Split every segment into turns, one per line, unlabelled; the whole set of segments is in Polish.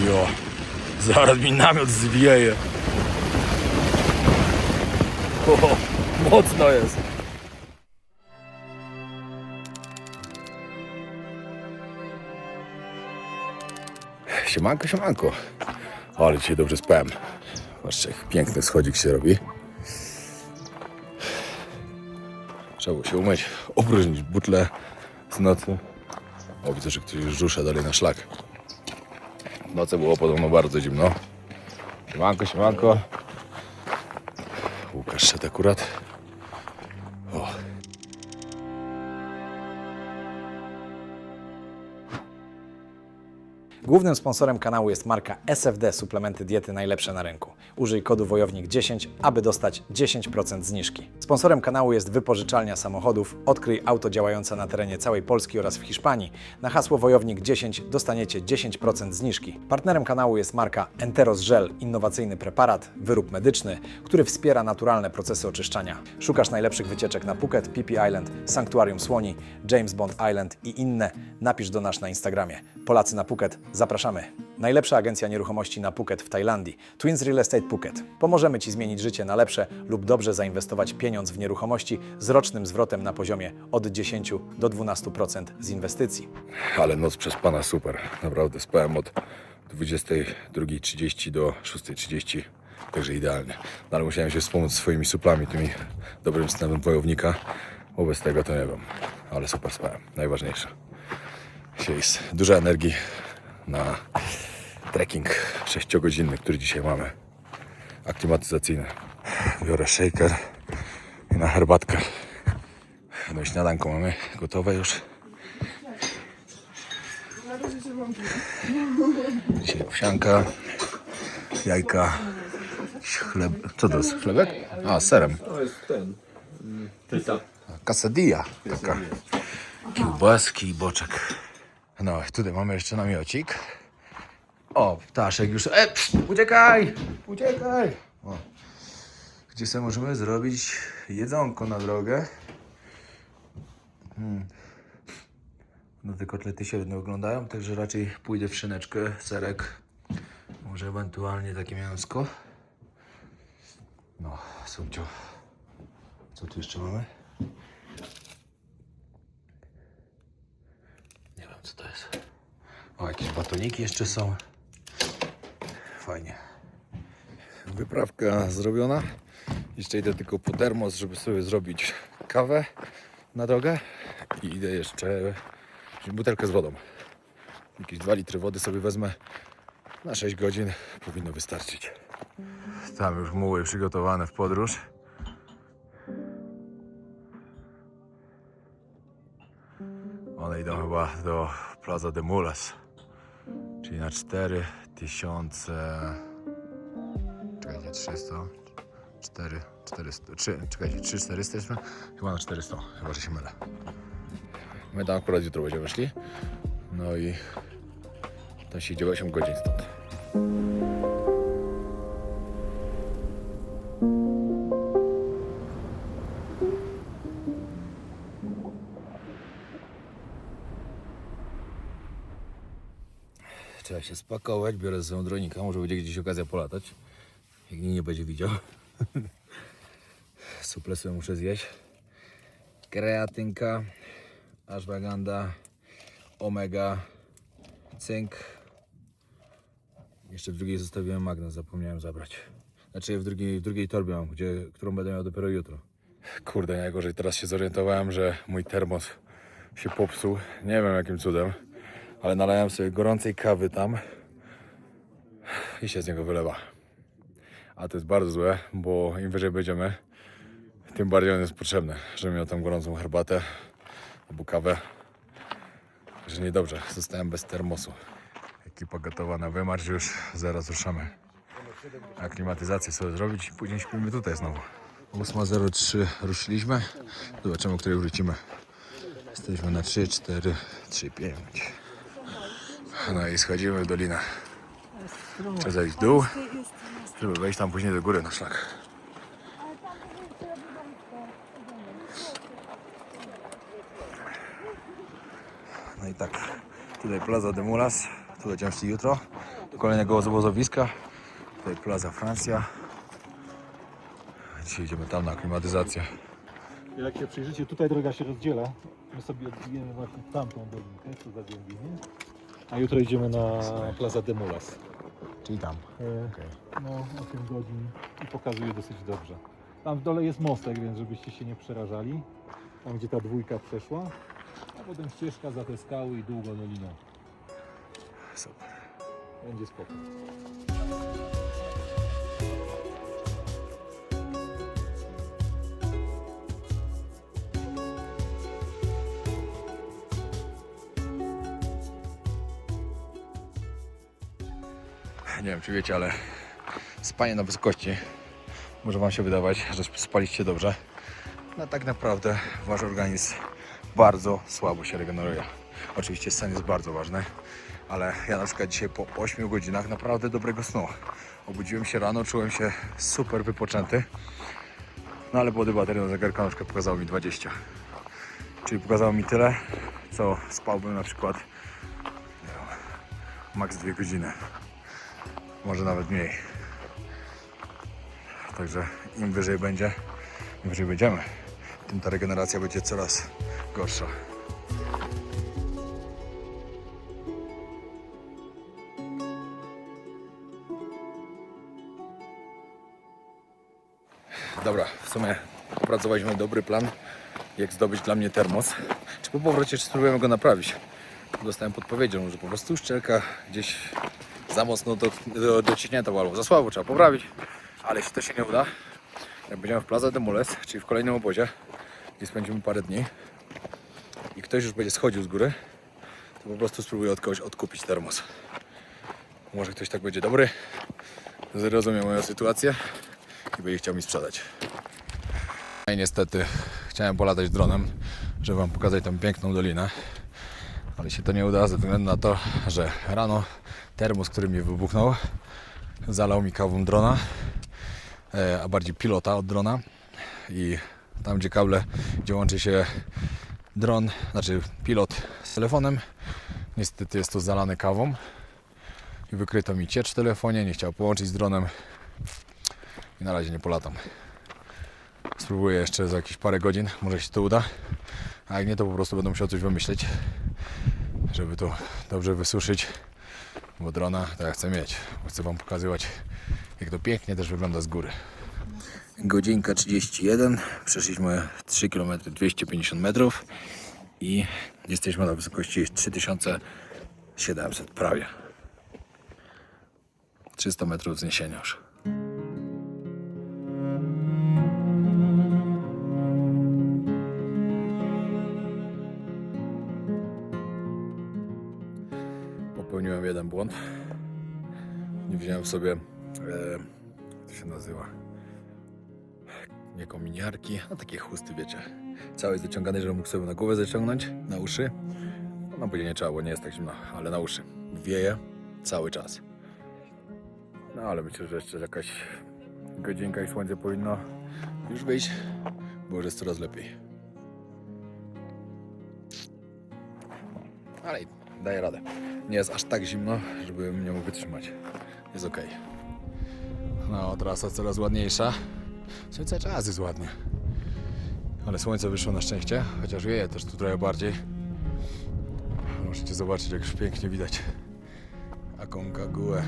Jo, zaraz mi namiot zwieje. O, mocno jest. Siemanko, siemanko. Ale dzisiaj dobrze spałem. Patrzcie, jak piękny schodzik się robi. Trzeba było się umyć, opróżnić butle z nocy. O, widzę, że ktoś już rusza dalej na szlak. W nocy było podobno bardzo zimno. Siemanko, siemanko. Łukasz szedł akurat. O.
Głównym sponsorem kanału jest marka SFD Suplementy Diety Najlepsze na rynku. Użyj kodu WOJOWNIK10, aby dostać 10% zniżki. Sponsorem kanału jest wypożyczalnia samochodów. Odkryj auto działające na terenie całej Polski oraz w Hiszpanii. Na hasło WOJOWNIK10 dostaniecie 10% zniżki. Partnerem kanału jest marka Enteros Gel, innowacyjny preparat, wyrób medyczny, który wspiera naturalne procesy oczyszczania. Szukasz najlepszych wycieczek na Phuket, Phi Phi Island, Sanktuarium Słoni, James Bond Island i inne? Napisz do nas na Instagramie. Polacy na Phuket, zapraszamy. Najlepsza agencja nieruchomości na Phuket w Tajlandii. Twins Real Estate Phuket. Pomożemy Ci zmienić życie na lepsze lub dobrze zainwestować pieniądz w nieruchomości z rocznym zwrotem na poziomie od 10 do 12% z inwestycji.
Ale noc przespana super. Naprawdę spałem od 22:30 do 6:30. Także idealnie. No, ale musiałem się wspomóc swoimi suplami, tymi dobrym snem wojownika. Bo bez tego to nie wiem. Ale super spałem. Najważniejsze. Dzisiaj jest dużo energii na trekking 6-godzinny, który dzisiaj mamy. Aklimatyzacyjny. Biorę shaker i na herbatkę. No i śniadanko mamy gotowe już. Dzisiaj owsianka, jajka, chleb. Co to jest? Chlebek? A, z serem.
To jest ten. Tyta.
Quesadilla. Taka. Kiełbaski i boczek. No, tutaj mamy jeszcze namiocik. O, ptaszek już. Uciekaj! Uciekaj! O. Gdzie sobie możemy zrobić jedzonko na drogę. No te kotlety średnio wyglądają, także raczej pójdę w szyneczkę, serek. Może ewentualnie takie mięsko. No, subcio. Co tu jeszcze mamy? Nie wiem, co to jest. O, jakieś batoniki jeszcze są. Fajnie. Wyprawka zrobiona. Jeszcze idę tylko po termos, żeby sobie zrobić kawę na drogę. I idę jeszcze butelkę z wodą. Jakieś 2 litry wody sobie wezmę. Na 6 godzin powinno wystarczyć. Tam już muły przygotowane w podróż. One idą chyba do Plaza de Mulas, czyli na 4000. Czekajcie, 300, 400, czekajcie, 3400 jesteśmy? Chyba na 400, chyba że się mylę. My tam akurat jutro będziemy szli. No i to się idzie 8 godzin stąd. Trzeba się spakować, biorę ze sobą dronika, może będzie gdzieś okazja polatać. Jak nikt nie będzie widział. Suple sobie muszę zjeść. Kreatynka, ashwagandha, omega, cynk. Jeszcze w drugiej zostawiłem magnez, zapomniałem zabrać. Znaczy w drugiej torbie mam, którą będę miał dopiero jutro. Kurde, najgorzej teraz się zorientowałem, że mój termos się popsuł. Nie wiem jakim cudem, ale nalałem sobie gorącej kawy tam i się z niego wylewa. A to jest bardzo złe, bo im wyżej będziemy, tym bardziej on jest potrzebny, żebym miał tam gorącą herbatę albo kawę. Że niedobrze, zostałem bez termosu. Ekipa gotowa na wymarsz, już zaraz ruszamy. Aklimatyzację sobie zrobić i później śpimy tutaj znowu. 8:03 ruszyliśmy, zobaczymy, o której wrócimy. Jesteśmy na 3, 4, 3, 5. No i schodzimy w dolinę. Trzeba zejść w dół, żeby wejść tam później do góry na szlak. No i tak, tutaj Plaza de Mulas, tu będziemy szli jutro. kolejnego obozowiska. Tutaj Plaza Francja. Dzisiaj idziemy tam na aklimatyzację.
Jak się przyjrzycie, tutaj droga się rozdziela. My sobie odbijemy właśnie tamtą dolinkę, co zagłębimy. A jutro idziemy na Plaza de Mulas.
Czyli tam.
No 8 godzin i pokazuje dosyć dobrze. Tam w dole jest mostek, więc żebyście się nie przerażali. Tam gdzie ta dwójka przeszła. A potem ścieżka za te skały i długo doliną.
Super.
Będzie spokój.
Nie wiem, czy wiecie, ale spanie na wysokości może Wam się wydawać, że spaliście dobrze. No tak naprawdę Wasz organizm bardzo słabo się regeneruje. Oczywiście sen jest bardzo ważny, ale ja na przykład dzisiaj po 8 godzinach naprawdę dobrego snu. Obudziłem się rano, czułem się super wypoczęty. No ale body battery na zegarka na przykład pokazało mi 20. Czyli pokazało mi tyle, co spałbym na przykład nie wiem, maks 2 godziny. Może nawet mniej. Także im wyżej będzie, im wyżej będziemy, tym ta regeneracja będzie coraz gorsza. Dobra, w sumie opracowaliśmy dobry plan, jak zdobyć dla mnie termos. Czy po powrocie, czy spróbujemy go naprawić? Dostałem podpowiedzią, że po prostu szczelka gdzieś za mocno dociśnięta albo za słabo, trzeba poprawić. Ale jeśli to się nie uda, jak będziemy w Plaza de Mulas, czyli w kolejnym obozie, gdzie spędzimy parę dni i ktoś już będzie schodził z góry, to po prostu spróbuję od kogoś odkupić termos. Może ktoś tak będzie dobry, zrozumie moją sytuację i będzie chciał mi sprzedać. I niestety chciałem polatać dronem, żeby Wam pokazać tą piękną dolinę, ale się to nie uda ze względu na to, że rano termos, który mi wybuchnął, zalał mi kawą drona, a bardziej pilota od drona, i tam gdzie kable, gdzie łączy się dron, znaczy pilot z telefonem, niestety jest to zalane kawą i wykryto mi ciecz w telefonie, nie chciał połączyć z dronem i na razie nie polatam. Spróbuję jeszcze za jakieś parę godzin, może się to uda, a jak nie, to po prostu będę musiał coś wymyślić, żeby to dobrze wysuszyć, bo drona to ja chcę mieć, bo chcę Wam pokazywać, jak to pięknie też wygląda z góry. Godzinka 31, przeszliśmy 3 km 250 metrów i jesteśmy na wysokości 3700 prawie. 300 metrów wzniesienia już. Popełniłem jeden błąd. Nie wziąłem sobie, jak to się nazywa, nie kominiarki, a takie chusty, wiecie. Cały jest zaciągany, żeby mógł sobie na głowę zaciągnąć, na uszy. No bo nie trzeba, bo nie jest tak zimno, ale na uszy. Wieje cały czas. No ale myślę, że jeszcze jakaś godzinka i słońce powinno już wyjść, bo już jest coraz lepiej. Ale daję radę. Nie jest aż tak zimno, żebym nie mógł wytrzymać. Jest ok. No, trasa coraz ładniejsza. Cały czas jest ładnie. Ale słońce wyszło na szczęście, chociaż wieje też tu trochę bardziej. Możecie zobaczyć, jak już pięknie widać Aconcagua.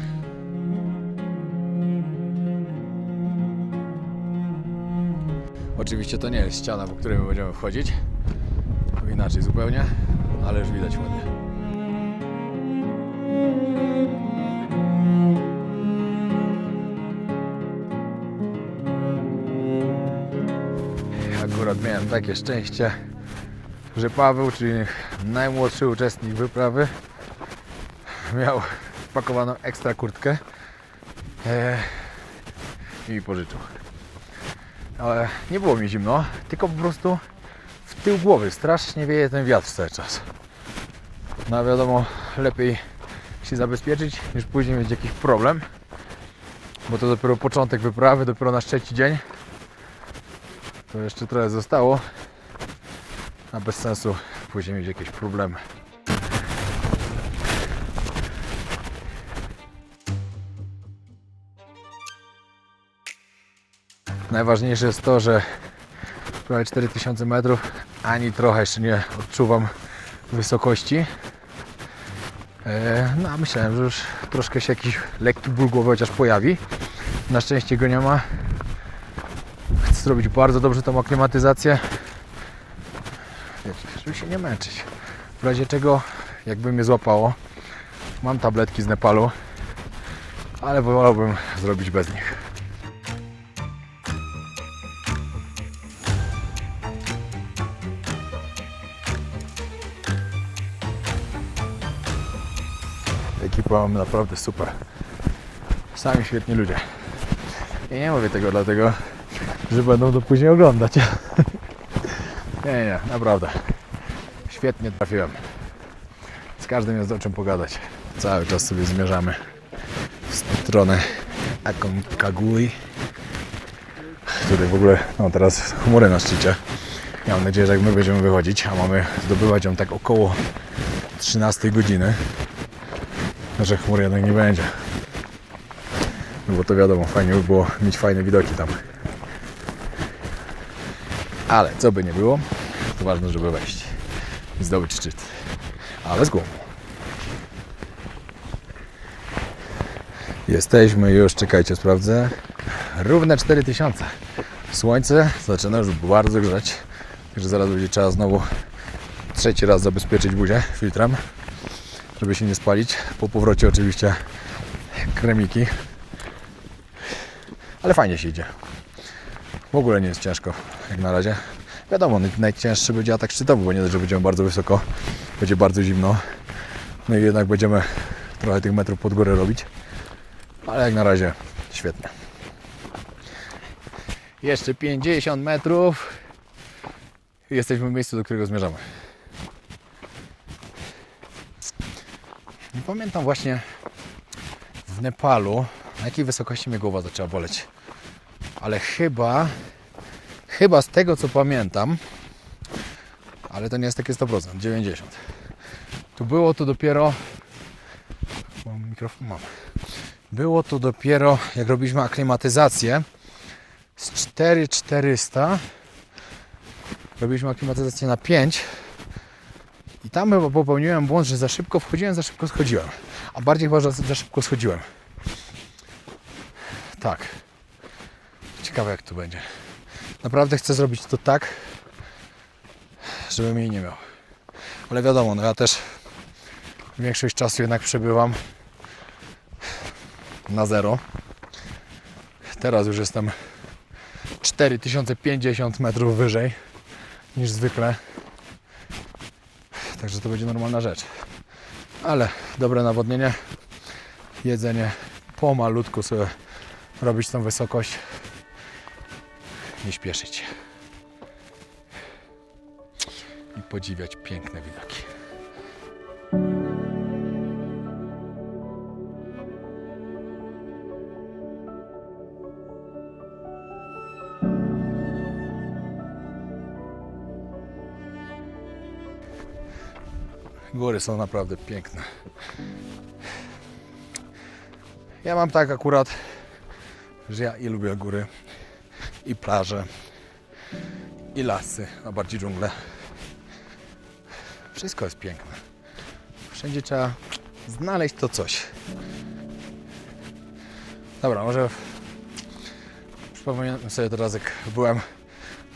Oczywiście to nie jest ściana, po której my będziemy wchodzić. Inaczej zupełnie, ale już widać ładnie. Akurat miałem takie szczęście, że Paweł, czyli najmłodszy uczestnik wyprawy, miał spakowaną ekstra kurtkę i mi pożyczył. Ale nie było mi zimno, tylko po prostu w tył głowy strasznie wieje ten wiatr cały czas. No wiadomo, lepiej się zabezpieczyć, niż później mieć jakiś problem, bo to dopiero początek wyprawy, dopiero nasz 3. dzień. To jeszcze trochę zostało, a bez sensu później mieć jakieś problemy. Najważniejsze jest to, że prawie 4000 metrów, ani trochę jeszcze nie odczuwam wysokości. No a myślałem, że już troszkę się jakiś lekki ból głowy chociaż pojawi. Na szczęście go nie ma. Chcę zrobić bardzo dobrze tą aklimatyzację, żeby się nie męczyć. W razie czego, jakby mnie złapało, mam tabletki z Nepalu, ale wolałbym zrobić bez nich. Ekipa mamy naprawdę super. Sami świetni ludzie. I nie mówię tego dlatego, że będą to później oglądać. Nie, naprawdę. Świetnie trafiłem. Z każdym jest o czym pogadać. Cały czas sobie zmierzamy w stronę Aconcagua. Tutaj w ogóle, no teraz chmury na szczycie. Ja mam nadzieję, że jak my będziemy wychodzić, a mamy zdobywać ją tak około 13 godziny, że chmur jednak nie będzie. No bo to wiadomo, fajnie by było mieć fajne widoki tam. Ale co by nie było, to ważne, żeby wejść i zdobyć szczyt. Ale z głową. Jesteśmy już, czekajcie, sprawdzę. Równe 4000. Słońce zaczyna już bardzo grzać. Także zaraz będzie trzeba znowu trzeci raz zabezpieczyć buzię filtrem, żeby się nie spalić. Po powrocie oczywiście kremiki. Ale fajnie się idzie. W ogóle nie jest ciężko, jak na razie. Wiadomo, najcięższy będzie atak szczytowy, bo nie dość, że będziemy bardzo wysoko, będzie bardzo zimno. No i jednak będziemy trochę tych metrów pod górę robić. Ale jak na razie świetnie. Jeszcze 50 metrów i jesteśmy w miejscu, do którego zmierzamy. Nie pamiętam właśnie w Nepalu, na jakiej wysokości mnie głowa zaczęła boleć. Ale chyba z tego co pamiętam, ale to nie jest takie 100%, 90. Tu było to dopiero, mam mikrofon, mam. Było to dopiero, jak robiliśmy aklimatyzację z 4400, robiliśmy aklimatyzację na 5 i tam chyba popełniłem błąd, że za szybko wchodziłem, za szybko schodziłem. A bardziej chyba, że za szybko schodziłem. Tak. Ciekawe jak to będzie. Naprawdę chcę zrobić to tak, żebym jej nie miał. Ale wiadomo, no ja też większość czasu jednak przebywam na zero. Teraz już jestem 4050 metrów wyżej niż zwykle. Także to będzie normalna rzecz. Ale dobre nawodnienie, jedzenie, pomalutku sobie robić tą wysokość, nie śpieszyć się i podziwiać piękne widoki. Góry są naprawdę piękne. Ja mam tak akurat, że ja i lubię góry, i plaże, i lasy, a bardziej dżunglę. Wszystko jest piękne. Wszędzie trzeba znaleźć to coś. Dobra, może przypomnę sobie teraz, jak byłem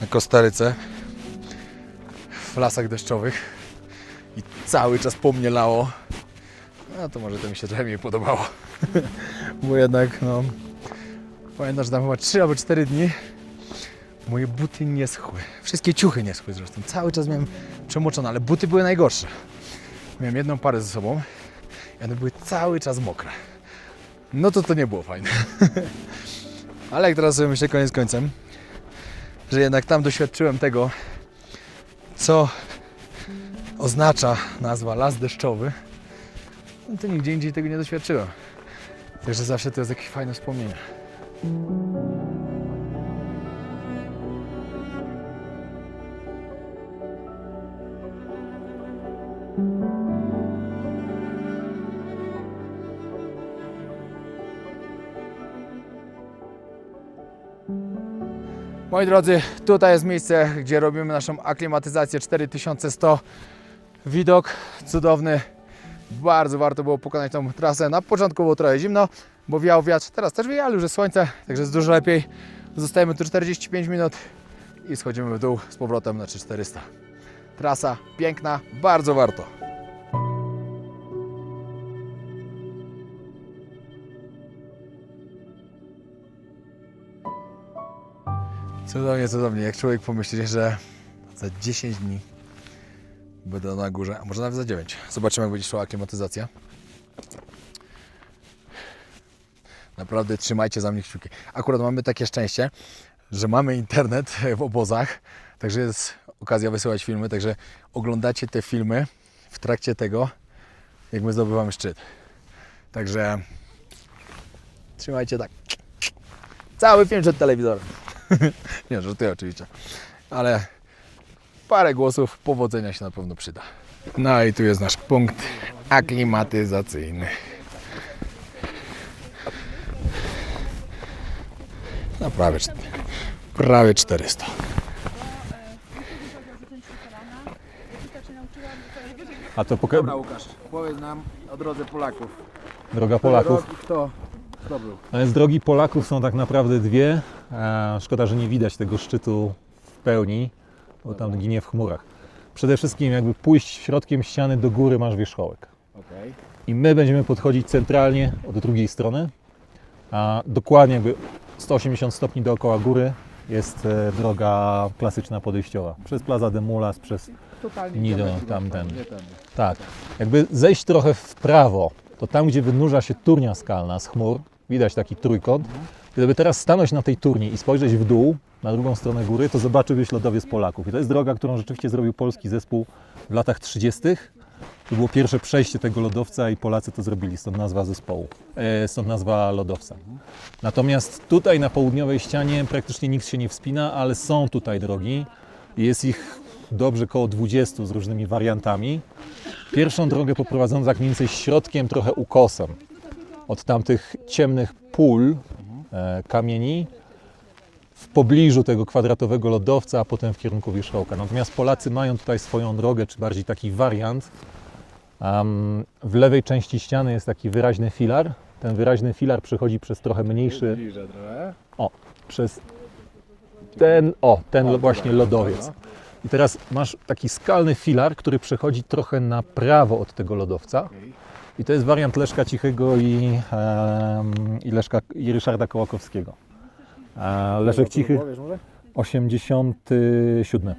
na Kostaryce w lasach deszczowych i cały czas po mnie lało. No to może to mi się trochę mniej podobało. Bo jednak, no, pamiętam, że tam chyba 3 albo 4 dni moje buty nie schły. Wszystkie ciuchy nie schły zresztą. Cały czas miałem przemoczone, ale buty były najgorsze. Miałem jedną parę ze sobą i one były cały czas mokre. No to nie było fajne. Ale jak teraz sobie myślę koniec końcem, że jednak tam doświadczyłem tego, co oznacza nazwa las deszczowy, no to nigdzie indziej tego nie doświadczyłem. Także zawsze to jest jakieś fajne wspomnienie. Moi drodzy, tutaj jest miejsce, gdzie robimy naszą aklimatyzację 4100. Widok cudowny. Bardzo warto było pokonać tą trasę. Na początku było trochę zimno, bo wiał wiatr. Teraz też wieje, ale już jest słońce, także jest dużo lepiej. Zostajemy tu 45 minut i schodzimy w dół z powrotem na 3400. Trasa piękna, bardzo warto. Cudownie, cudownie. Jak człowiek pomyśli, że za 10 dni będę na górze, a może nawet za 9. Zobaczymy, jak będzie szła aklimatyzacja. Naprawdę trzymajcie za mnie kciuki. Akurat mamy takie szczęście, że mamy internet w obozach, także jest okazja wysyłać filmy, także oglądacie te filmy w trakcie tego, jak my zdobywamy szczyt. Także trzymajcie tak. Cały film przed telewizorem. Nie, żartuję oczywiście. Ale parę głosów powodzenia się na pewno przyda. No i tu jest nasz punkt aklimatyzacyjny. No prawie 400.
A to
Dobra, Łukasz, powiedz nam o drodze Polaków.
droga Polaków.
Kto był?
Z drogi Polaków są tak naprawdę dwie. Szkoda, że nie widać tego szczytu w pełni, bo tam ginie w chmurach. Przede wszystkim jakby pójść środkiem ściany do góry masz wierzchołek.
Okay.
I my będziemy podchodzić centralnie od drugiej strony, a dokładnie jakby 180 stopni dookoła góry jest droga klasyczna podejściowa. Przez Plaza de Mulas, przez Nido, tamten. Tak, jakby zejść trochę w prawo, to tam, gdzie wynurza się turnia skalna z chmur, widać taki trójkąt. Gdyby teraz stanąć na tej turni i spojrzeć w dół, na drugą stronę góry, to zobaczyłbyś lodowiec Polaków. I to jest droga, którą rzeczywiście zrobił polski zespół w latach 30. To było pierwsze przejście tego lodowca i Polacy to zrobili, stąd nazwa zespołu, stąd nazwa lodowca. Natomiast tutaj na południowej ścianie praktycznie nikt się nie wspina, ale są tutaj drogi. Jest ich dobrze koło 20 z różnymi wariantami. Pierwszą drogę poprowadzono tak mniej więcej środkiem, trochę ukosem od tamtych ciemnych pól kamieni w pobliżu tego kwadratowego lodowca, a potem w kierunku wierzchołka. Natomiast Polacy mają tutaj swoją drogę, czy bardziej taki wariant. W lewej części ściany jest taki wyraźny filar. Ten wyraźny filar przechodzi przez trochę mniejszy... przez ten właśnie lodowiec. I teraz masz taki skalny filar, który przechodzi trochę na prawo od tego lodowca. I to jest wariant Leszka Cichego i Ryszarda Kołakowskiego. Leszek Cichy 87.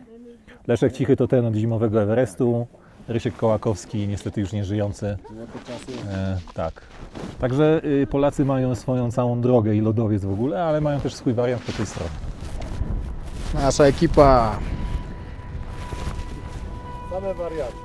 Leszek Cichy to ten od zimowego Everestu. Rysiek Kołakowski, niestety już nie żyjący. Tak. Także Polacy mają swoją całą drogę i lodowiec w ogóle, ale mają też swój wariant po tej stronie.
Nasza ekipa.
Same warianty.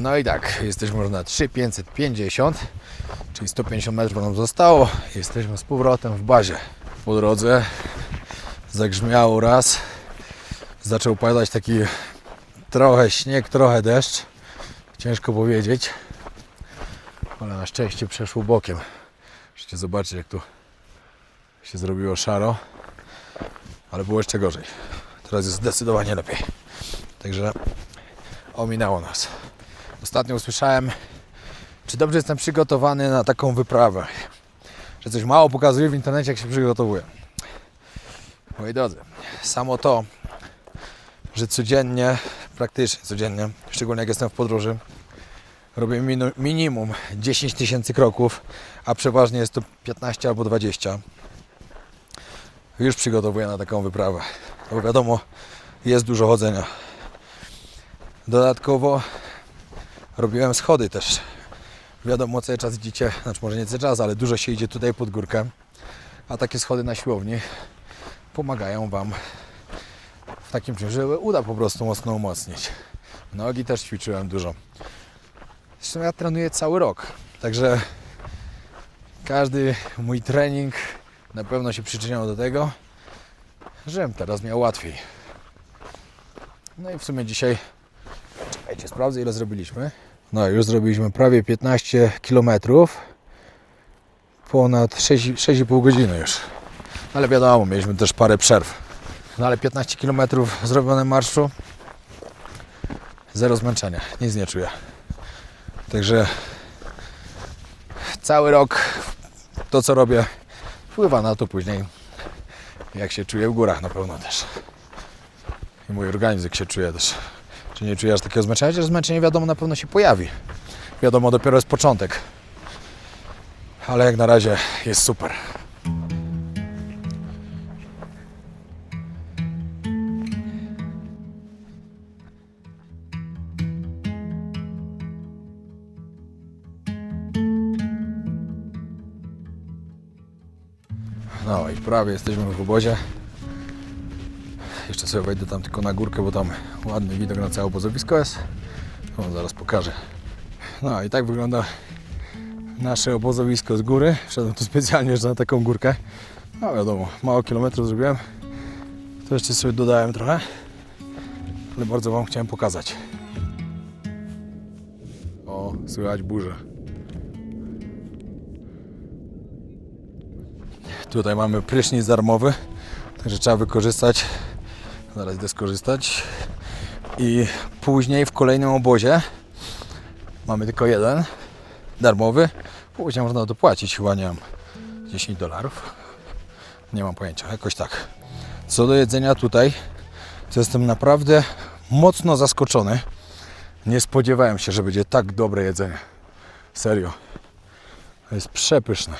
No i tak, jesteśmy już na 3550, czyli 150 metrów nam zostało. Jesteśmy z powrotem w bazie. Po drodze zagrzmiało raz, zaczął padać taki trochę śnieg, trochę deszcz. Ciężko powiedzieć, ale na szczęście przeszło bokiem. Możecie zobaczyć, jak tu się zrobiło szaro, ale było jeszcze gorzej. Teraz jest zdecydowanie lepiej. Także ominęło nas. Ostatnio usłyszałem, czy dobrze jestem przygotowany na taką wyprawę, że coś mało pokazuje w internecie, jak się przygotowuję. Moi drodzy, samo to, że codziennie, praktycznie codziennie, szczególnie jak jestem w podróży,
robię minimum 10 tysięcy kroków, a przeważnie jest to 15 albo 20. Już przygotowuję na taką wyprawę, bo wiadomo, jest dużo chodzenia. Dodatkowo robiłem schody też. Wiadomo, cały czas idziecie, znaczy może nie cały czas, ale dużo się idzie tutaj pod górkę, a takie schody na siłowni pomagają Wam w takim czymś, żeby uda po prostu mocno umocnić. Nogi też ćwiczyłem dużo. Zresztą ja trenuję cały rok, także każdy mój trening na pewno się przyczyniał do tego, żebym teraz miał łatwiej. No i w sumie dzisiaj, czekajcie, sprawdzę ile zrobiliśmy. No już zrobiliśmy prawie 15 km, ponad 6,5 godziny już. Ale wiadomo, mieliśmy też parę przerw. No ale 15 km zrobione marszu, zero zmęczenia, nic nie czuję. Także cały rok to co robię wpływa na to później, jak się czuję w górach na pewno też. I mój organizm jak się czuje też. Czy nie czujesz takiego zmęczenia? Chociaż zmęczenie wiadomo na pewno się pojawi. Wiadomo, dopiero jest początek. Ale jak na razie jest super. No i prawie jesteśmy w obozie. Jeszcze sobie wejdę tam tylko na górkę, bo tam ładny widok na całe obozowisko jest. To zaraz pokażę. No i tak wygląda nasze obozowisko z góry. Wszedłem tu specjalnie jeszcze na taką górkę. No wiadomo, mało kilometrów zrobiłem. To jeszcze sobie dodałem trochę. Ale bardzo Wam chciałem pokazać. O, słychać burzę. Tutaj mamy prysznic darmowy, także trzeba wykorzystać. Zaraz idę skorzystać. I później w kolejnym obozie mamy tylko jeden darmowy. Później można dopłacić, chyba nie wiem, $10. Nie mam pojęcia, jakoś tak. Co do jedzenia tutaj, to jestem naprawdę mocno zaskoczony. Nie spodziewałem się, że będzie tak dobre jedzenie. Serio. To jest przepyszne.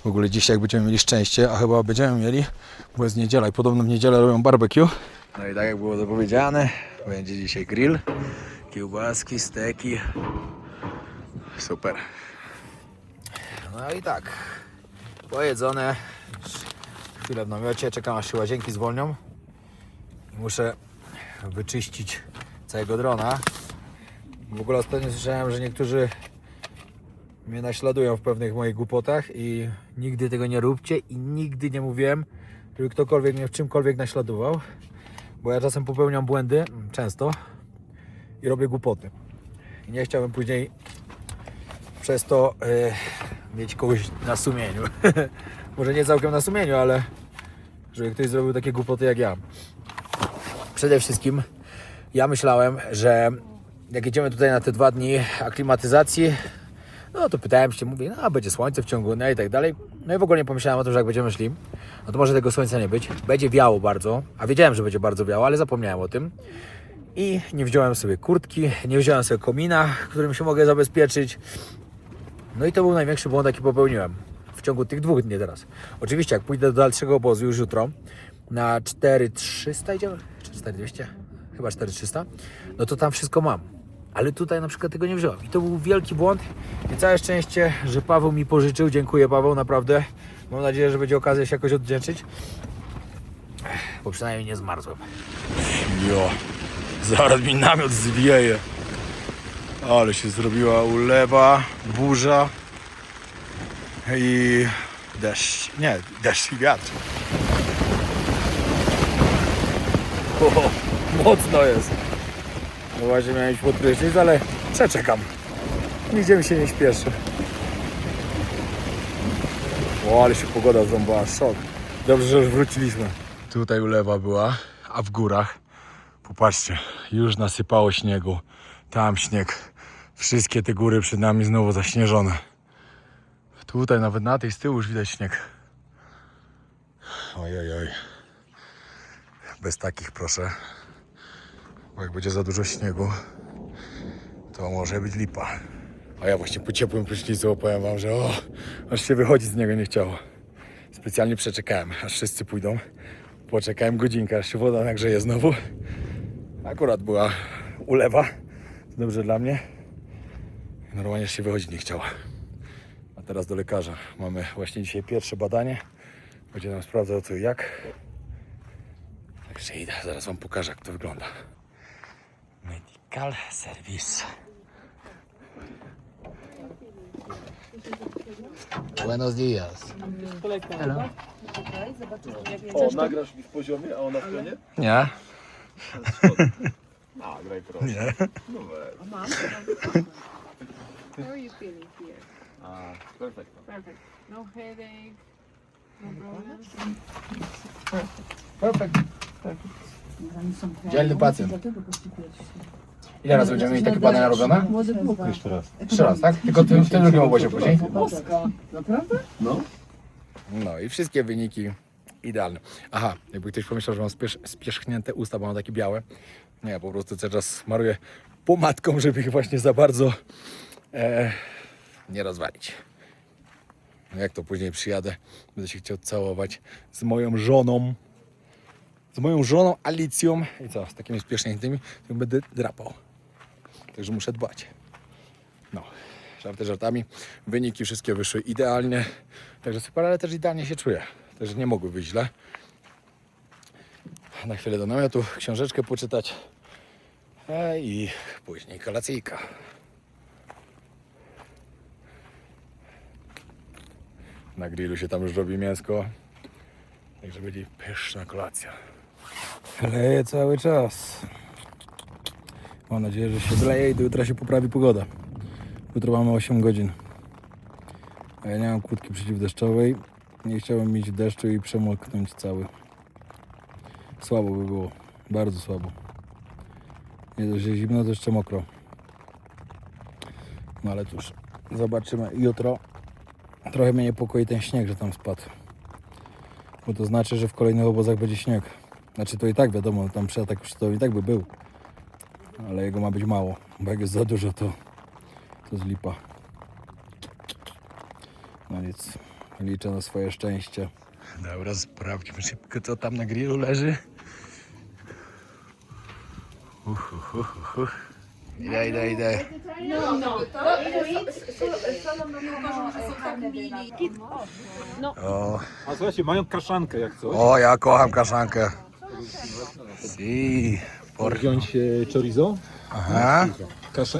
W ogóle dzisiaj jak będziemy mieli szczęście, a chyba będziemy mieli, bo jest niedziela i podobno w niedzielę robią barbecue. No i tak jak było zapowiedziane, będzie dzisiaj grill, kiełbaski, steki. Super. No i tak, pojedzone. Chwilę w namiocie, czekam aż się łazienki zwolnią. Muszę wyczyścić całego drona. W ogóle ostatnio słyszałem, że niektórzy mnie naśladują w pewnych moich głupotach i nigdy tego nie róbcie i nigdy nie mówiłem, żeby ktokolwiek mnie w czymkolwiek naśladował, bo ja czasem popełniam błędy, często, i robię głupoty. I nie chciałbym później przez to mieć kogoś na sumieniu. Może nie całkiem na sumieniu, ale żeby ktoś zrobił takie głupoty jak ja. Przede wszystkim ja myślałem, że jak jedziemy tutaj na te 2 dni aklimatyzacji, no to pytałem się, mówię, no będzie słońce w ciągu dnia i tak dalej. No i w ogóle nie pomyślałem o tym, że jak będziemy szli, no to może tego słońca nie być. Będzie wiało bardzo, a wiedziałem, że będzie bardzo wiało, ale zapomniałem o tym. I nie wziąłem sobie kurtki, nie wziąłem sobie komina, którym się mogę zabezpieczyć. No i to był największy błąd, jaki popełniłem w ciągu tych 2 dni teraz. Oczywiście, jak pójdę do dalszego obozu już jutro, na 4300 idziemy? Czy 4200? Chyba 4300. No to tam wszystko mam. Ale tutaj na przykład tego nie wziąłem. I to był wielki błąd. I całe szczęście, że Paweł mi pożyczył. Dziękuję, Paweł, naprawdę. Mam nadzieję, że będzie okazja się jakoś odwdzięczyć. Bo przynajmniej nie zmarzłem.
Jo, zaraz mi namiot zwieje. Ale się zrobiła ulewa, burza i deszcz. Nie, deszcz i wiatr. O, mocno jest. No właśnie miałem iść pod prysznic, ale przeczekam. Nigdzie mi się nie śpieszy. O, ale się pogoda zrąbała, szok. Dobrze, że już wróciliśmy. Tutaj ulewa była, a w górach, popatrzcie, już nasypało śniegu. Tam śnieg. Wszystkie te góry przed nami znowu zaśnieżone. Tutaj nawet na tej z tyłu już widać śnieg. Oj, oj, oj. Bez takich proszę. Bo jak będzie za dużo śniegu, to może być lipa. A ja właśnie po ciepłym prysznicu opowiem wam, że aż się wychodzić z niego nie chciało. Specjalnie przeczekałem, aż wszyscy pójdą. Poczekałem godzinkę, aż się woda nagrzeje znowu. Akurat była ulewa, dobrze dla mnie. Normalnie się wychodzić nie chciało. A teraz do lekarza. Mamy właśnie dzisiaj pierwsze badanie. Będzie nam sprawdzał co i jak. Także idę, zaraz wam pokażę jak to wygląda. Medical Service. Buenos días.
O, nagrasz mi w poziomie, a ona w pionie?
Nie.
A, graj proszę.
Nie.
No weź.
How are you feeling here?
A, perfekt.
Perfect. No headache, no problems.
Perfekt. Dzielny pacjent. Ile razy będziemy mieli takie badania robione?
Jeszcze raz.
3 razy, tak? Tylko w tym drugim obozie później.
No.
No i wszystkie wyniki idealne. Aha, jakby ktoś pomyślał, że mam spierzchnięte usta, bo mam takie białe. Nie, po prostu cały czas smaruję pomadką, żeby ich właśnie za bardzo nie rozwalić. No jak to później przyjadę, będę się chciał całować z moją żoną. Z moją żoną Alicją. I co, z takimi spierzchniętymi, to będę drapał. Także muszę dbać. No, żarty żartami. Wyniki wszystkie wyszły idealnie. Także super, ale też idealnie się czuję. Także nie mogły wyjść źle. Na chwilę do namiotu, książeczkę poczytać. I później kolacyjka. Na grillu się tam już robi mięsko. Także będzie pyszna kolacja. Leje cały czas. Mam nadzieję, że się wleje i do jutra się poprawi pogoda. Jutro mamy 8 godzin. A ja nie mam kurtki przeciwdeszczowej. Nie chciałem mieć deszczu i przemoknąć cały. Słabo by było. Bardzo słabo. Nie dość, że zimno, to jeszcze mokro. No ale cóż, zobaczymy jutro. Trochę mnie niepokoi ten śnieg, że tam spadł. Bo to znaczy, że w kolejnych obozach będzie śnieg. Znaczy to i tak wiadomo, tam przy ataku szczytowym i tak by był. Ale jego ma być mało, bo jak jest za dużo, to z lipa. No nic, liczę na swoje szczęście. Dobra, sprawdźmy szybko, co tam na grillu leży. Idę. O,
A słuchajcie, mają kaszankę jak coś.
o, ja kocham kaszankę. Si.
Wziąć chorizo
Aha.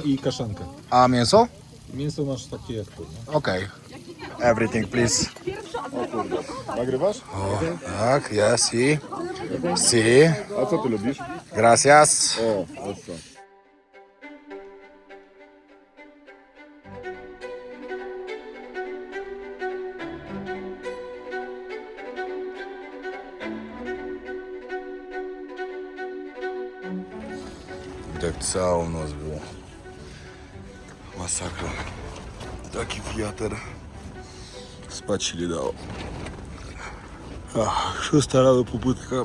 i kaszankę.
A mięso?
Mięso masz takie jak to. No.
Okej. Everything, please.
Nagrywasz?
O, tak, yes, si.
A co ty lubisz?
Gracias.
O, co?
Tak całą noc było. Masakra. Taki wiatr. Spać się nie dało. 6 rano pobudka.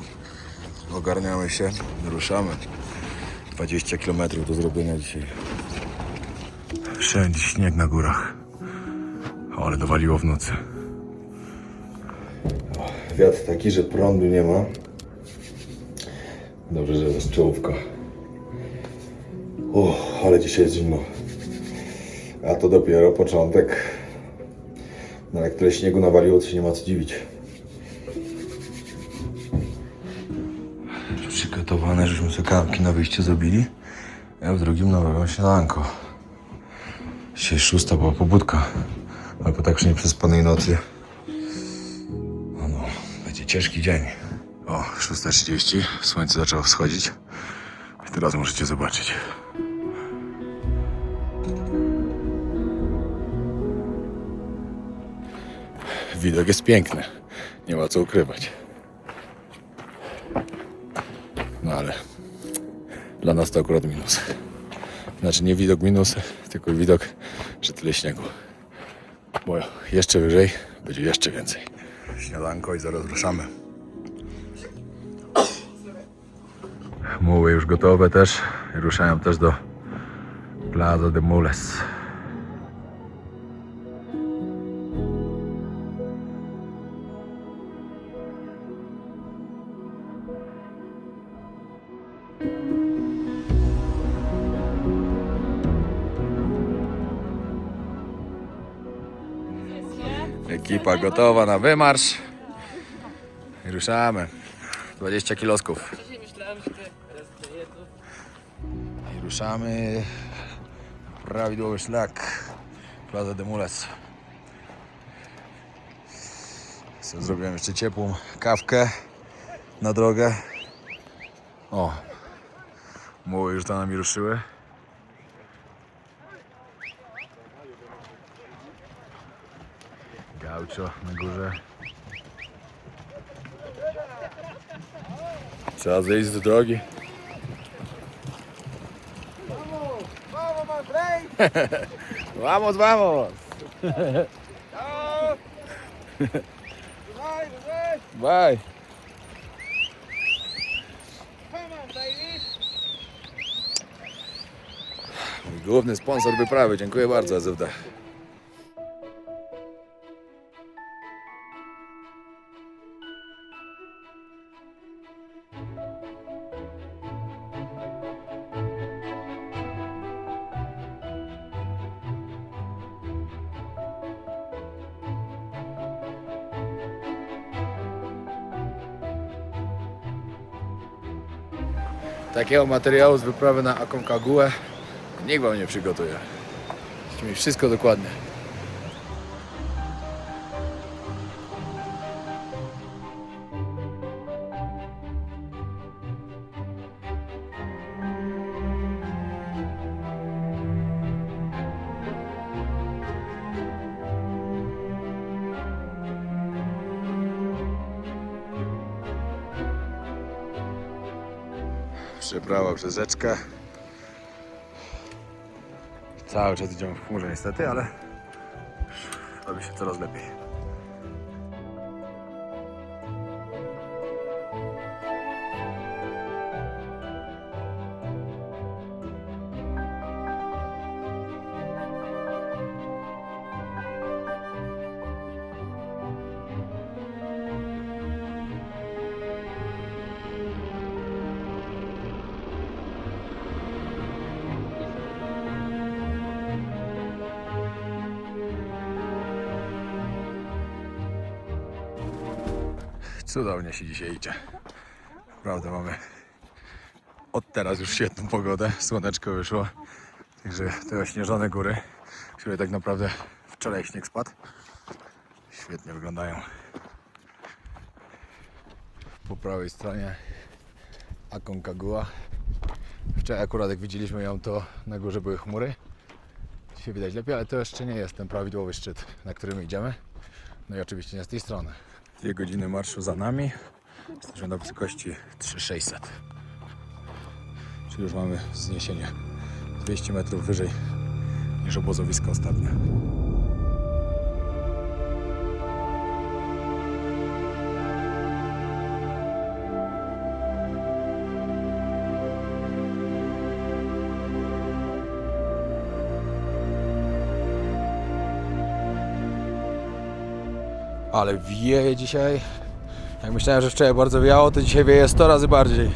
Ogarniamy się, ruszamy. 20 km do zrobienia dzisiaj. Wszędzie śnieg na górach. Ale dowaliło w nocy. Wiatr taki, że prądu nie ma. Dobrze, że jest czołówka. Ale dzisiaj jest zimno. A to dopiero początek. No jak tyle śniegu nawaliło, to się nie ma co dziwić. Przygotowane, żeśmy sobie kanapki na wyjście zrobili. Ja w drugim nowego śniadanko. Dzisiaj 6 była pobudka. Ale po tak nieprzespanej nocy. No, będzie ciężki dzień. O, 6:30. Słońce zaczęło wschodzić. I teraz możecie zobaczyć. Widok jest piękny. Nie ma co ukrywać. No ale dla nas to akurat minus. Znaczy nie widok minusy, tylko widok, że tyle śniegu. Bo jeszcze wyżej będzie jeszcze więcej. Śniadanko i zaraz ruszamy. Muły już gotowe też i ruszają też do Plaza de Mules. Ekipa gotowa na wymarsz i ruszamy. 20 kilosków. I ruszamy. Prawidłowy szlak. Plaza de Mules. Zrobiłem jeszcze ciepłą kawkę na drogę. O, muły już za nami ruszyły. Gaucho na górze. Trzeba zejść z drogi. Vamos, vamos! Bye! Mój główny sponsor wyprawy, dziękuję bardzo, SFD. Takiego materiału z wyprawy na Aconcagua nikt wam nie przygotuje. Musimy mieć wszystko dokładnie. Przeprawa przez rzeczkę. Cały czas idziemy w chmurze niestety, ale robi się coraz lepiej. Cudownie się dzisiaj idzie. Naprawdę mamy od teraz już świetną pogodę. Słoneczko wyszło. Także te ośnieżone góry, które tak naprawdę wczoraj śnieg spadł, świetnie wyglądają. Po prawej stronie Aconcagua. Wczoraj akurat jak widzieliśmy ją, to na górze były chmury. Dzisiaj widać lepiej, ale to jeszcze nie jest ten prawidłowy szczyt, na którym idziemy. No i oczywiście nie z tej strony. 2 godziny marszu za nami. Jesteśmy na wysokości 3600. Czyli już mamy wzniesienie 200 metrów wyżej niż obozowisko ostatnie. Ale wieje dzisiaj. Jak myślałem, że wczoraj bardzo wiało, to dzisiaj wieje 100 razy bardziej.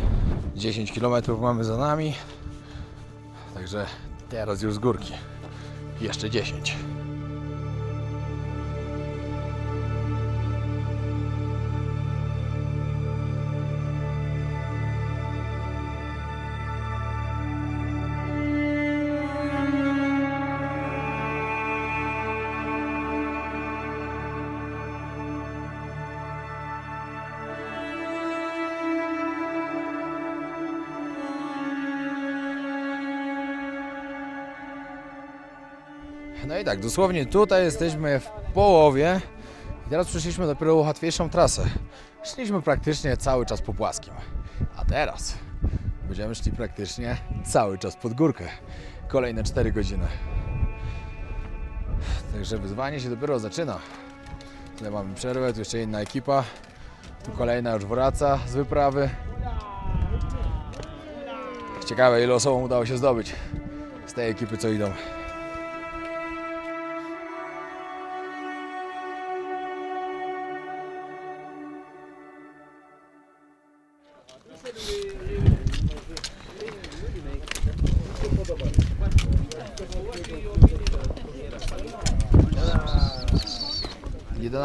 10 km mamy za nami. Także teraz już z górki. Jeszcze 10. No i tak, dosłownie tutaj jesteśmy w połowie i teraz przeszliśmy dopiero łatwiejszą trasę. Szliśmy praktycznie cały czas po płaskim, a teraz będziemy szli praktycznie cały czas pod górkę. Kolejne 4 godziny. Także wyzwanie się dopiero zaczyna. Tutaj mamy przerwę, tu jeszcze inna ekipa. Tu kolejna już wraca z wyprawy. Ciekawe, ile osobom udało się zdobyć z tej ekipy, co idą.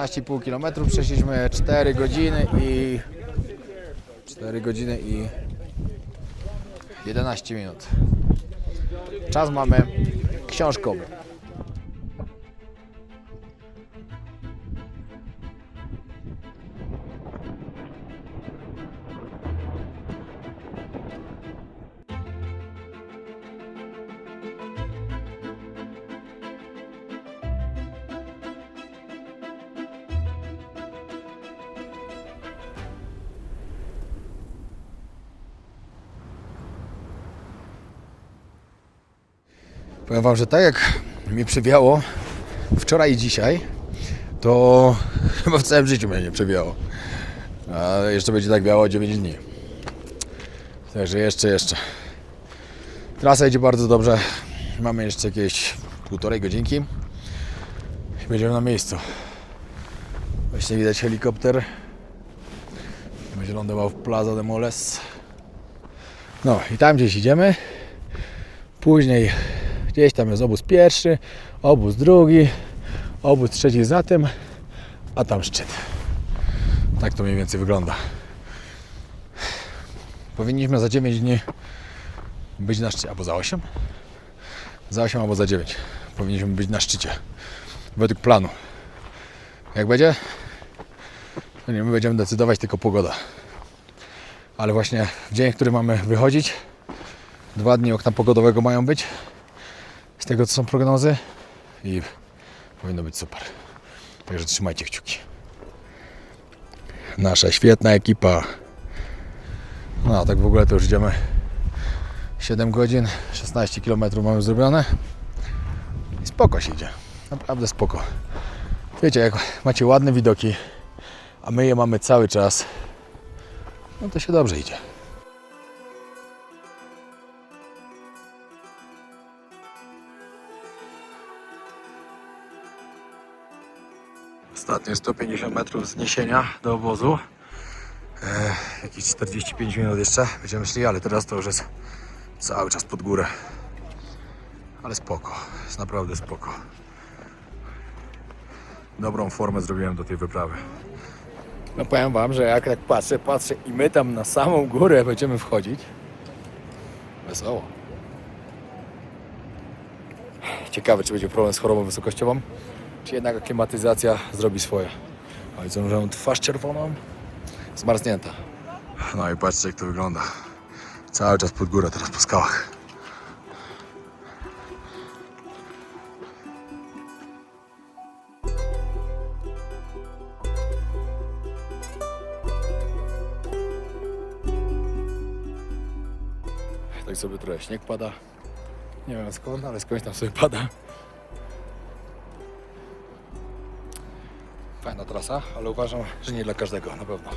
,5 km przeszliśmy 4 godziny i 11 minut. Czas mamy książkowy. Powiem wam, że tak jak mnie przewiało wczoraj i dzisiaj, to chyba w całym życiu mnie nie przewiało. A jeszcze będzie tak wiało 9 dni. Także jeszcze. Trasa idzie bardzo dobrze. Mamy jeszcze jakieś 1,5 godzinki i będziemy na miejscu. Właśnie widać helikopter. Będzie lądował w Plaza de Moles. No i tam gdzieś idziemy. Później gdzieś tam jest obóz pierwszy, obóz drugi, obóz trzeci za tym, a tam szczyt. Tak to mniej więcej wygląda. Powinniśmy za 9 dni być na szczycie, albo za 8? Za 8 albo za 9 powinniśmy być na szczycie. Według planu. Jak będzie? To nie my będziemy decydować, tylko pogoda. Ale właśnie w dzień, w który mamy wychodzić, 2 dni okna pogodowego mają być. Z tego, co są prognozy, i powinno być super. Także trzymajcie kciuki. Nasza świetna ekipa. No a tak w ogóle to już idziemy 7 godzin, 16 km mamy zrobione i spoko się idzie. Naprawdę spoko. Wiecie, jak macie ładne widoki, a my je mamy cały czas, no to się dobrze idzie. Ostatnie 150 metrów wzniesienia do obozu. Jakieś 45 minut jeszcze będziemy szli, ale teraz to już jest cały czas pod górę. Ale spoko, jest naprawdę spoko. Dobrą formę zrobiłem do tej wyprawy. No powiem wam, że jak tak patrzę i my tam na samą górę będziemy wchodzić. Wesoło. Ciekawe, czy będzie problem z chorobą wysokościową, czy jednak aklimatyzacja zrobi swoje. No i co, że mam twarz czerwoną, zmarznięta. No i patrzcie, jak to wygląda. Cały czas pod górę, teraz po skałach. Tak sobie trochę śnieg pada. Nie wiem skąd, ale skądś tam sobie pada. Fajna trasa, ale uważam, że nie dla każdego, na pewno.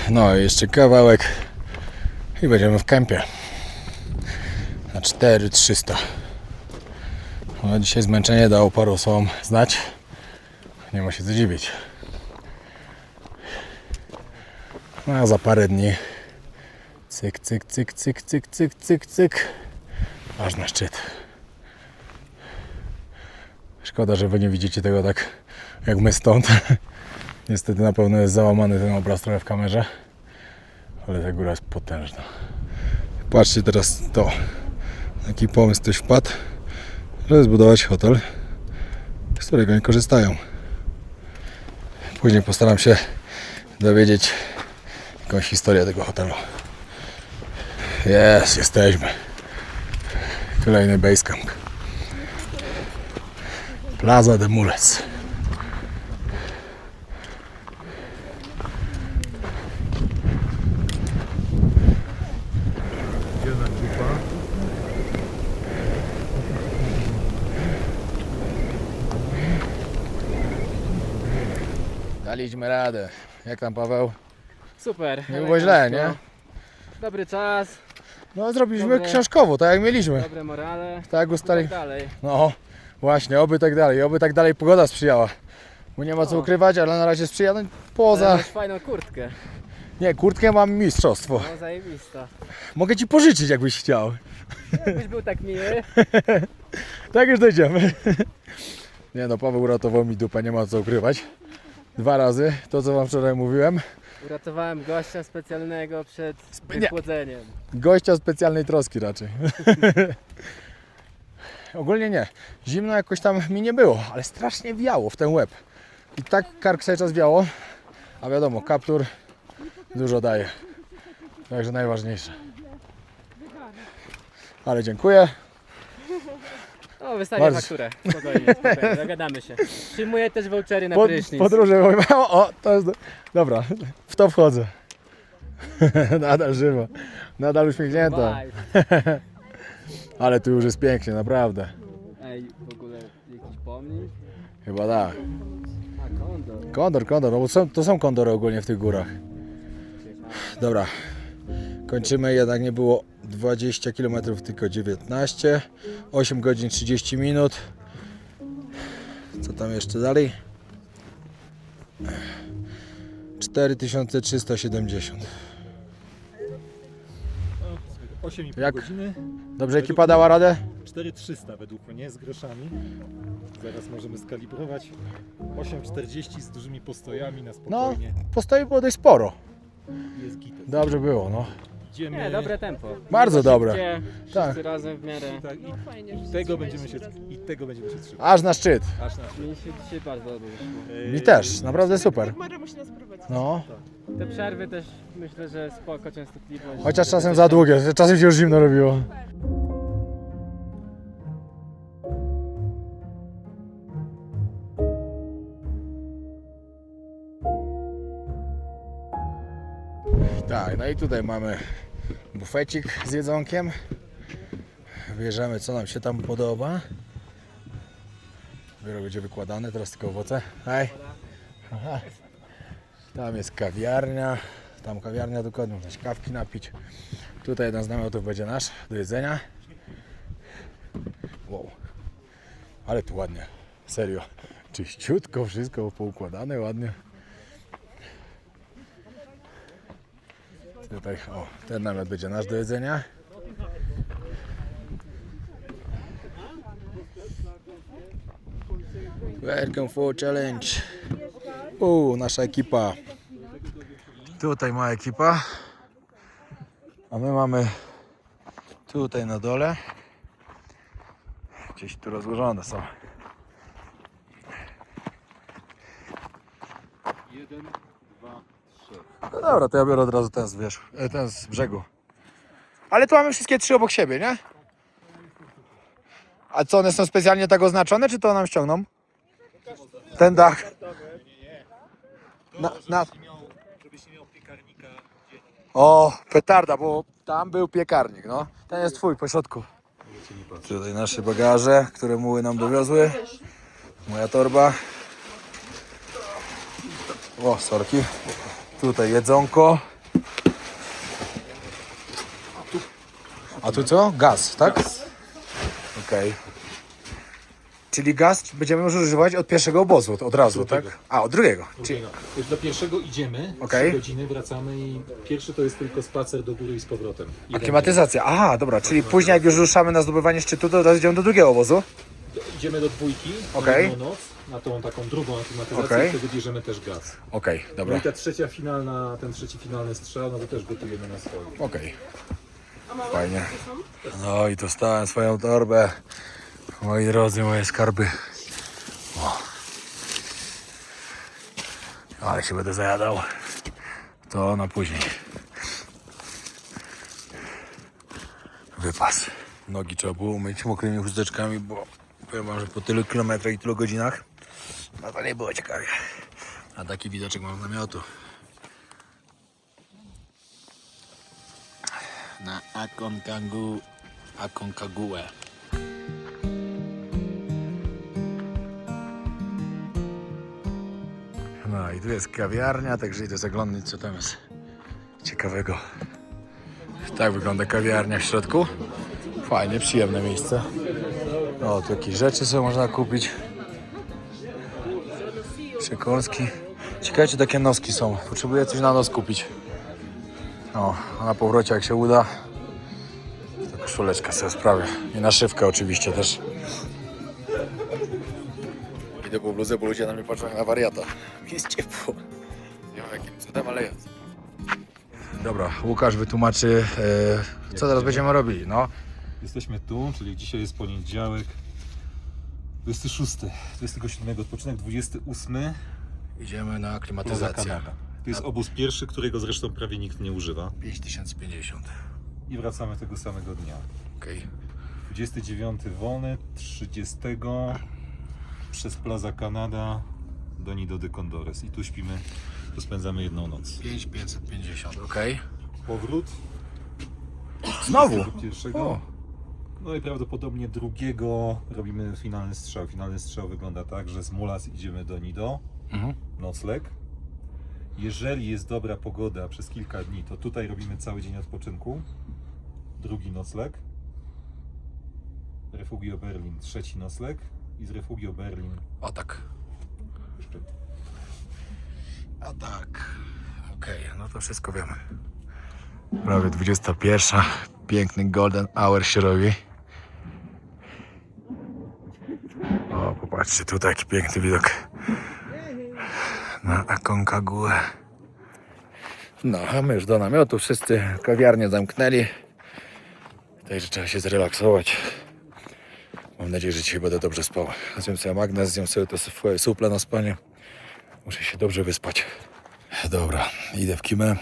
No i jeszcze kawałek i będziemy w kempie. Na 4300. No, dzisiaj zmęczenie dało paru osobom znać. Nie ma się co dziwić. No a za parę dni cyk, cyk, cyk, cyk, cyk, cyk, cyk, cyk. Aż na szczyt. Szkoda, że wy nie widzicie tego tak jak my stąd. Niestety na pewno jest załamany ten obraz trochę w kamerze. Ale ta góra jest potężna. Patrzcie teraz to. Jaki pomysł ktoś wpadł, żeby zbudować hotel, z którego nie korzystają. Później postaram się dowiedzieć jakąś historię tego hotelu. Jesteśmy. Kolejny basecamp. Plaza de Moles. Daliśmy radę. Jak tam, Paweł?
Super.
Nie było źle,
elegancko.
nie?
Dobry czas,
No zrobiliśmy
Dobre.
książkowo, tak jak mieliśmy.
dobre morale.
Tak jak
I
ustali.
tak dalej.
No właśnie, oby tak dalej. Oby tak dalej pogoda sprzyjała. Bo nie ma co
O.
ukrywać, ale na razie sprzyja. No,
Ale
poza...
masz fajną kurtkę.
Nie, kurtkę mam mistrzostwo.
No zajebista.
Mogę ci pożyczyć, jakbyś chciał.
Jakbyś był tak miły.
Tak już dojdziemy. Nie no, Paweł uratował mi dupę, nie ma co ukrywać. 2 razy, to co wam wczoraj mówiłem.
Uratowałem gościa specjalnego przed
nie.
wychłodzeniem.
Gościa specjalnej troski raczej. Ogólnie nie. Zimno jakoś tam mi nie było, ale strasznie wiało w ten łeb. I tak kark cały czas wiało. A wiadomo, kaptur dużo daje. Także najważniejsze. Ale dziękuję.
No wystawię
Bardzo.
fakturę. Spokojnie, spokojnie, dogadamy się. Przyjmuję też vouchery na prysznic.
Podróże. O, to jest... Dobra, w to wchodzę. Nadal żywo. Nadal uśmiechnięta.
Vibe.
Ale tu już jest pięknie, naprawdę.
Ej, w ogóle jakiś pomnik?
Chyba tak.
A kondor.
Kondor, no bo to są kondory ogólnie w tych górach. Dobra, kończymy, jednak nie było 20 km, tylko 19. 8 godzin 30 minut. Co tam jeszcze dalej? 4370.
8,5
Jak?
godziny.
Dobrze ekipa dała radę?
4300 według mnie z groszami. Zaraz możemy skalibrować. 8,40 z dużymi postojami na
No,
spokojnie.
postoi było dość sporo.
Jest gites.
Dobrze było, no.
Idziemy.
Nie, dobre tempo.
Bardzo dobre.
Gdzie
Tak.
wszyscy razem w miarę.
Tak,
Fajnie,
i
że
tego
się
będziemy się,
trzymać.
i tego będziemy się trzymać.
Aż na szczyt.
Aż na
Mi się dzisiaj bardzo dobrze wyszło.
Mi też, naprawdę super.
Mara musi nas prowadzić.
No,
Te przerwy też myślę, że spoko częstotliwość.
chociaż
żeby
czasem
coś
za
tam-
długie, czasem się już zimno robiło. Tak, no i tutaj mamy bufecik z jedzonkiem. Bierzemy co nam się tam podoba. Dopiero będzie wykładane, teraz tylko owoce. Hej. Aha. Tam jest kawiarnia. Tam kawiarnia, dokładnie można się kawki napić. Tutaj jeden z namiotów będzie nasz do jedzenia. Wow. Ale tu ładnie. Serio. Czyściutko wszystko poukładane ładnie. Tutaj, o, ten namiot będzie nasz do jedzenia. Welcome for challenge. Nasza ekipa. Tutaj ma ekipa. A my mamy tutaj na dole. Gdzieś tu rozłożone są.
1, 2, 3.
No dobra, to ja biorę od razu ten z wierzchu, ten z brzegu. Ale tu mamy wszystkie 3 obok siebie, nie? A co, one są specjalnie tak oznaczone, czy to nam ściągną? Ten dach.
Żebyś nie miał piekarnika.
O, petarda, bo tam był piekarnik, no. Ten jest twój, po środku. Tutaj nasze bagaże, które muły nam dowiozły. Moja torba. O, sorki. Tutaj jedzonko. A tu co? Gaz, tak? Okej. Czyli gaz będziemy już używać od pierwszego obozu, od razu, tak? A, od drugiego. Czyli...
Już do pierwszego idziemy,
Okej.
3 godziny wracamy i pierwszy to jest tylko spacer do góry i z powrotem.
A klimatyzacja. Aha, dobra, czyli później jak już ruszamy na zdobywanie szczytu, to teraz idziemy do drugiego obozu.
Idziemy do dwójki,
Okej.
na jedną noc, na tą taką drugą aklimatyzację,
Okej.
i wtedy bierzemy też gaz.
Okej,
No
dobra.
i ta trzecia finalna, ten trzeci finalny strzał, no to też gotujemy na swoim.
Okej. Fajnie. No i dostałem swoją torbę. Moi drodzy, moje skarby. O. Ale się będę zajadał. To na później. Wypas. Nogi trzeba było umyć mokrymi chusteczkami, bo powiem wam, że po tylu kilometrach i tylu godzinach no to nie było ciekawie. A taki widoczek mam z namiotu. Na Aconcagua. No i tu jest kawiarnia, także idę zaglądać, co tam jest ciekawego. Tak wygląda kawiarnia w środku. Fajnie, przyjemne miejsce. O, tu jakieś rzeczy sobie można kupić. Przekąski. Ciekawe, czy takie noski są. Potrzebuję coś na nos kupić. O, a na powrocie, jak się uda, to koszuleczkę sobie sprawię. I naszywkę oczywiście też. Idę po bluzę, bo ludzie na mnie patrzą jak na wariata. Jest ciepło. Nie wiem jakim cudem, ale jest. Dobra, Łukasz wytłumaczy, co teraz będziemy robili. No,
Jesteśmy tu, czyli dzisiaj jest poniedziałek 26, 27 odpoczynek, 28
idziemy na
Plaza
aklimatyzację.
Kanada. To jest obóz pierwszy, którego zresztą prawie nikt nie używa.
5050.
I wracamy tego samego dnia.
Okej.
29 wolny, 30 przez Plaza Kanada do Nido de Condores. I tu śpimy, tu spędzamy jedną noc.
5550, okej.
Powrót
Znowu?
pierwszego.
O.
No i prawdopodobnie drugiego robimy finalny strzał. Finalny strzał wygląda tak, że z Mulas idziemy do Nido,
Mhm.
nocleg. Jeżeli jest dobra pogoda przez kilka dni, to tutaj robimy cały dzień odpoczynku. Drugi nocleg. Refugio Berlin, trzeci nocleg. I z Refugio Berlin
O tak.
jeszcze
A tak. Okej, no to wszystko wiemy. Prawie 21. Piękny golden hour się robi. O, popatrzcie, tu taki piękny widok na Aconcagua. No, a my już do namiotu, wszyscy kawiarnię zamknęli. Także trzeba się zrelaksować. Mam nadzieję, że dzisiaj będę dobrze spał. Zjem sobie magnes, zjem sobie to swoje suple na spanie. Muszę się dobrze wyspać. Dobra, idę w kimę.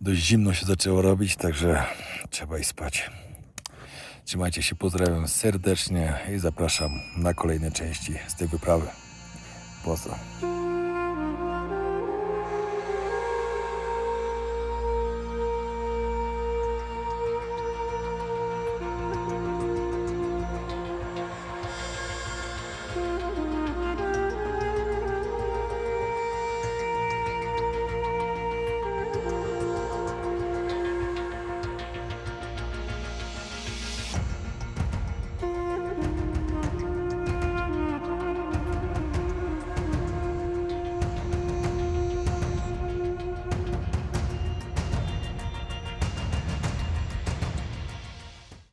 Dość zimno się zaczęło robić, także trzeba iść spać. Trzymajcie się, pozdrawiam serdecznie i zapraszam na kolejne części z tej wyprawy. Pozdro.